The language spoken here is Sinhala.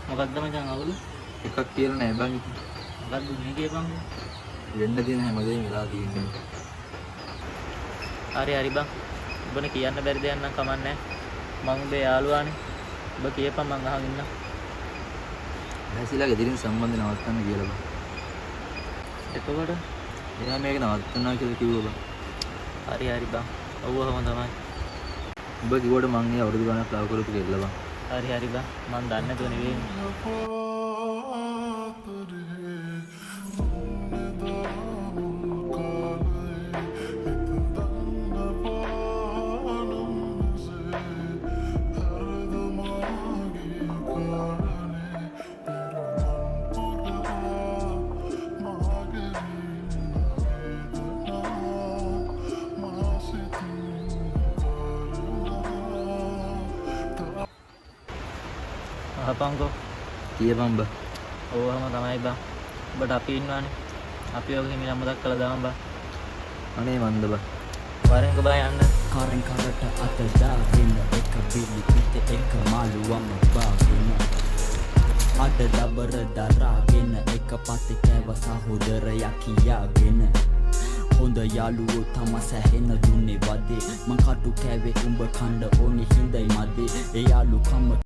මොකක්ද මචං අවුල? එකක් කියලා නෑ බං. මොකක්ද මේ කියපන්. වෙන්න තියෙන හැමදේම වෙලා තියෙන්නේ. හරි බං. ඔබනේ කියන්න බැරි දෙයක් නම් කමන්නේ. මං උඹේ යාළුවානේ. ඔබ කියපන් මං අහන් ඉන්නම්. ඇසිලා ගෙදරින් සම්බන්ධ නවත්තන්න කියලා බං. එතකොට එයා මේක නවත්තනවා කියලා කිව්වා බං. හරි බං. ඔව් ඔහම තමයි. ඔබ කිව්වට මං ඒ අවුරුදු ගණක් ලව් කරපු කෙල්ල බං. හරි බං. මං දන්නේ නැතුව නෙවෙයි. අපංකෝ කියපන් බං. ඕවම තමයි බං. ඔබට අපි ඉන්නවානේ. අපි ඔය හිමිනම මතක් කළා දාමන් බං. අනේ මන්ද බං. වරෙන්ක බං යන්න. කාරෙන් කරට අත දාගෙන එක බිලි පිට එක මාළුවම බාගෙන අද දබර දරාගෙන එක පතේ කෑව සහෝදරයා කියාගෙන හොඳ යාළුවෝ තම සැහෙන දුන්නේ වදේ මං කටු කෑවේ උඹ කණ්ඩ ඕනේ හිඳයි මදේ ඒ යාළුකම